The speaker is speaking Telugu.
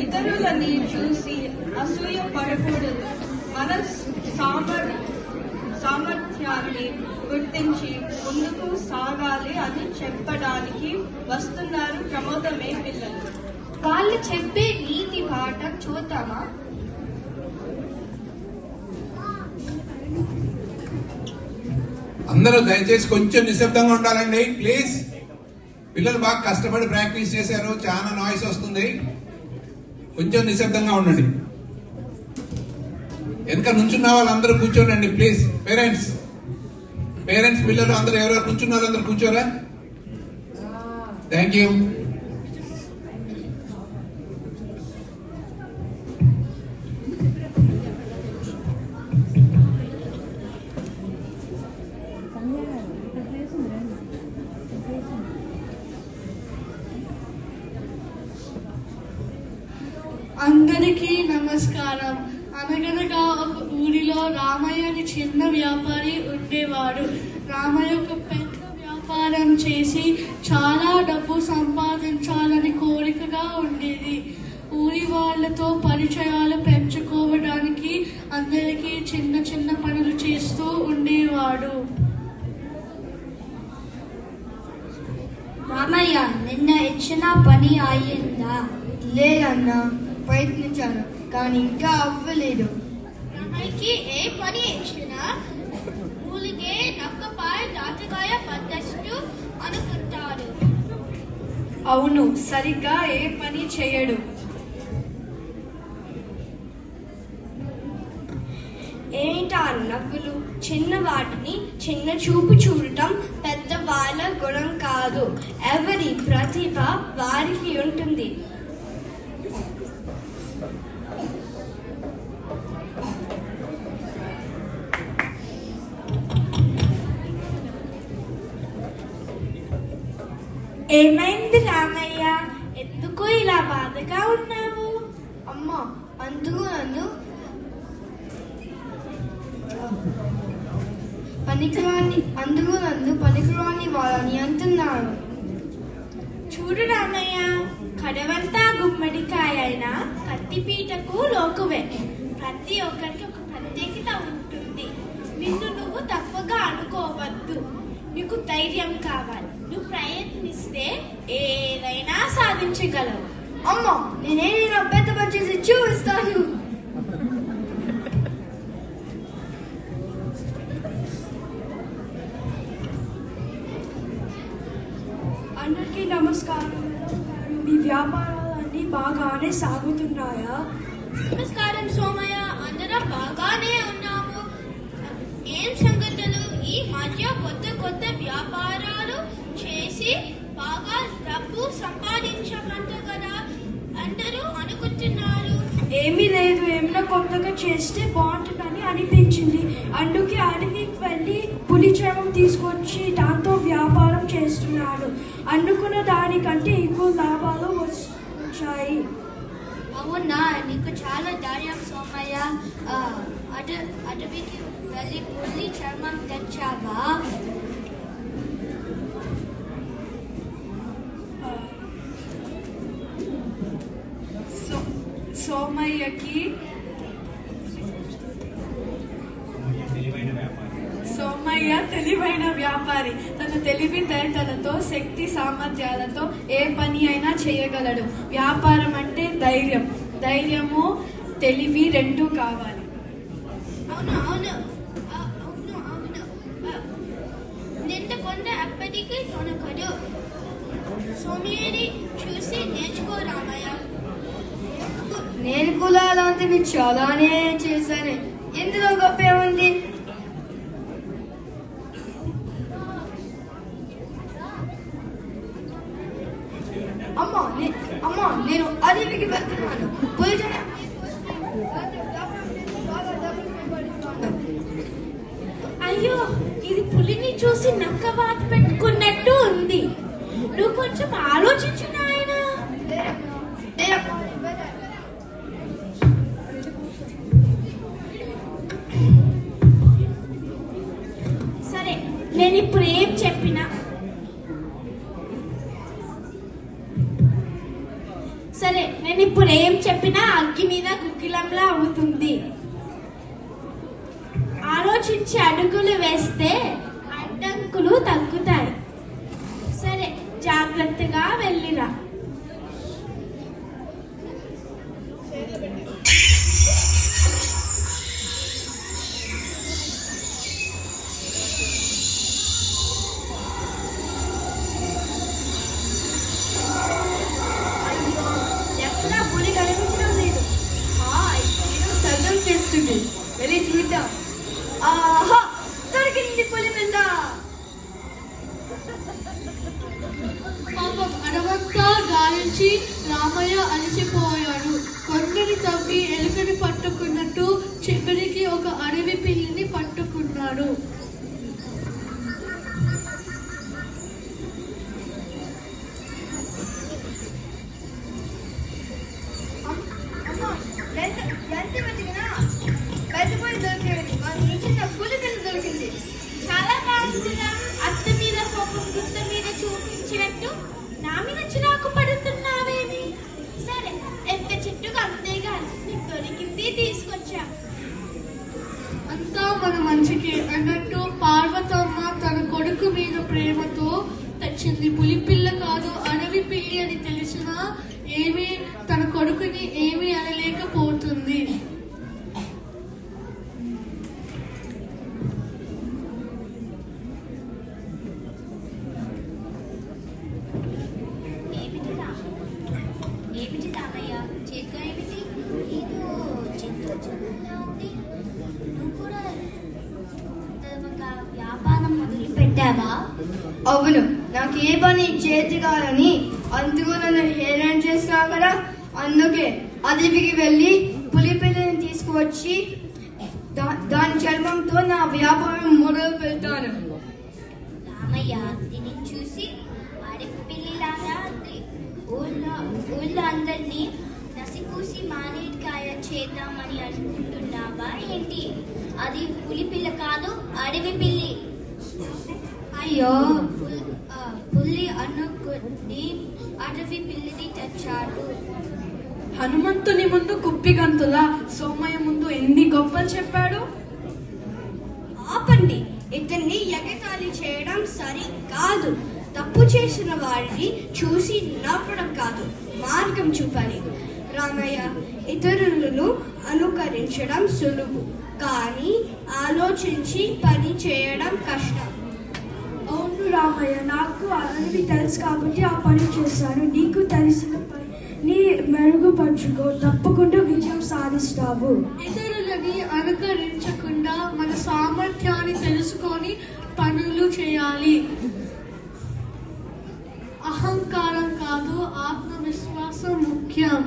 ఇతరులని చూసి అసూయ పడకూడదు. మన సామర్థ్యాన్ని గుర్తించి ముందుకు సాగాలి అని చెప్పడానికి వస్తున్నారు ప్రమోదమే పిల్లలు. వాళ్ళు చెప్పే నీతి పాఠం చూద్దామా? అందరూ దయచేసి కొంచెం నిశ్శబ్దంగా ఉండాలండి ప్లీజ్. పిల్లలు బాగా కష్టపడి ప్రాక్టీస్ చేశారు, చాలా నాయిస్ వస్తుంది. కొంచెం నిశ్శబ్దంగా ఉండండి. వెనక నుంచున్న వాళ్ళందరూ కూర్చోండి ప్లీజ్. పేరెంట్స్ పిల్లలు అందరూ ఎవరెవరు కూర్చున్నారు అందరూ కూర్చోరా. Thank you. అందరికీ నమస్కారం. అనగనగా ఒక ఊరిలో రామయ్య అని చిన్న వ్యాపారి ఉండేవాడు. రామయ్య ఒక పెద్ద వ్యాపారం చేసి చాలా డబ్బు సంపాదించాలని కోరికగా ఉండేది. ఊరి వాళ్ళతో పరిచయాలు పెంచుకోవడానికి అందరికీ చిన్న చిన్న పనులు చేస్తూ ఉండేవాడు. రామయ్య, నిన్న ఇచ్చిన పని అయ్యిందా? లేదన్నా, ప్రయత్నించాను కానీ ఇంకా అవ్వలేదు. రామయ్యకి ఏ పని ఇచ్చినా ఊరికే నక్కపాయ దాటకాయ పద్ధస్తు అనుకుంటాడు. అవును, సరిగ్గా ఏ పని చేయడు. ఏంటా నవ్వులు? చిన్న వాటిని చిన్న చూపు చూడటం పెద్దవాళ్ళ గుణం కాదు. ఎవరి ప్రతిభ వారికి ఉంటుంది. ఏమైంది రామయ్య? ఎందుకు ఇలా బాధగా ఉన్నావు? అమ్మా, అందుకు నన్ను పనికిరాని వాళ్ళని అంటున్నారు. చూడు రామయ్య, కడవంతా గుమ్మడికాయ అయినా కత్తిపీటకు లోకువే. ప్రతి ఒక్కరికి ఒక ప్రత్యేకత ఉంటుంది. నిన్ను నువ్వు తప్పుగా అనుకోవద్దు. నీకు ధైర్యం కావాలి. నువ్వు ప్రయత్నిస్తే ఏదైనా సాధించగలవు. అమ్మా, నేనేదైనా పెద్ద పని చేసి చూపిస్తాను. అందరికీ నమస్కారం. మీ వ్యాపారాలన్నీ బాగానే సాగుతున్నాయా? నమస్కారం సోమయ్య, అందరం బాగానే ఉన్నాము. ఏం సంగతులు? ఈ మధ్య కొత్త వ్యాపారాలు చేసి బాగా డబ్బు సంపాదించమంట కదా అందరూ అనుకుంటున్నారు. ఏమీ లేదు, ఏమైనా కొత్తగా చేస్తే బాగుంటుందని అనిపించింది. అందుకే అడవికి వెళ్ళి పులి చర్మం తీసుకొచ్చి దాంతో వ్యాపారం చేస్తున్నాడు. అనుకున్న దానికంటే ఎక్కువ లాభాలు వచ్చాయి. అవునా? నీకు చాలా ధైర్యం సోమయ్య. అడవికి వెళ్ళి పులి చర్మం తెచ్చావా? సోమయ్య తెలివైన వ్యాపారి. తన తెలివితేటలతో, శక్తి సామర్థ్యాలతో ఏ పని అయినా చేయగలడు. వ్యాపారం అంటే ధైర్యము తెలివి రెండూ కావాలి. అవును. నిన్న కొండ అప్పటికి కొనకడు. సోమయ్యని చూసి నేర్చుకో రామయ్య. నేను కూడా అలాంటివి చాలానే చేశాను. ఎందులో గొప్పే ఉంది? అమ్మా, నేను అడవికి వెళ్తున్నాను. అయ్యో, ఇది పులిని చూసి నక్క వాత పెట్టుకున్నట్టు ఉంది. నువ్వు కొంచెం ఆలోచించు నాయన. సరే, నేను ఇప్పుడు ఏం చెప్పినా సరే, నేను ఇప్పుడు ఏం చెప్పినా అగ్గి మీద గుగ్గిలంలా అవుతుంది. ఆలోచించి అడుగులు వేస్తే అడ్డంకులు తగ్గుతాయి. సరే, జాగ్రత్తగా వెళ్ళిరా. ఎక్కడా పులి కనిపించడం లేదు. సర్గం చేస్తుంది. వెళ్ళి చూద్దాం. ఆహా, దొరికింది పులి పిల్ల. పాపం అడవంతా గాలించి రామయ్య అలసిపోయాడు. కొండని తవ్వి ఎలుకని పట్టుకున్నట్టు చివరికి ఒక అడవి పిల్లిని పట్టుకున్నాడు. ఎంత వెతికినా పెద్ద పులి దొరికేది. మాకు ఈ చిన్న పులి పిల్ల దొరికింది. చాలా బాగుందిరా. అత్త మీద కోపం గుత్త మీద చూపించినట్టు నా మీద చిరాకు పడుతున్నావేమి? సరే, ఎంత చెట్టుగా అంతేగా, నీకు దొరికింది తీసుకొచ్చా. అంతా మన మంచికి అన్నట్టు పార్వతమ్మ తన కొడుకు మీద ప్రేమతో తెచ్చింది. పులిపిల్ల కాదు, అడవి పిల్లి అని తెలిసినా ఏమీ తన కొడుకుని ఏమీ అనలేకపోతుంది. ఏమిటి రామయ్య చేతిలో ఏమిటి? ఏదో చెట్టు చిన్నగా ఉంది. నువ్వు కూడా ఒక వ్యాపారం మొదలు పెట్టావా? అవును, నాకు ఏ పని చేతి కాదని అందుకు నన్ను హేళన చేసినా కదా. అందుకే అడవికి వెళ్ళి పులి పిల్లని తీసుకువచ్చి దాని చర్మంతో నా వ్యాపారం మొదలు పెడతాను. రామయ్య దీన్ని చూసి అడవి పిల్లిలాగా ఉంది. ఊళ్ళో అందరినీ నసిపూసి మానేటికాయ చేద్దామని అనుకుంటున్నావా ఏంటి? అది పులి పిల్ల కాదు, అడవి పిల్లి. అయ్యో, పులి అనుకుని అడవి పిల్లిని తెచ్చాడు. హనుమంతుని ముందు కుప్పిగంతుల, సోమయ్య ముందు ఎన్ని గొప్పలు చెప్పాడు. ఆపండి, ఇతన్ని ఎగతాళి చేయడం సరి కాదు. తప్పు చేసిన వారిని చూసి నవ్వడం కాదు, మార్గం చూపాలి. రామయ్య, ఇతరులను అనుకరించడం సులువు, కానీ ఆలోచించి పని చేయడం కష్టం. అవును రామయ్య, నాకు అడవి తెలుసు కాబట్టి ఆ పని చేశాను. నీకు తెలిసిన పని మెరుగుపరుచుకో, తప్పకుండా విజయం సాధిస్తావు. ఇతరులని అనుకరించకుండా మన సామర్థ్యాన్ని తెలుసుకొని పనులు చేయాలి. అహంకారం కాదు, ఆత్మవిశ్వాసం ముఖ్యం.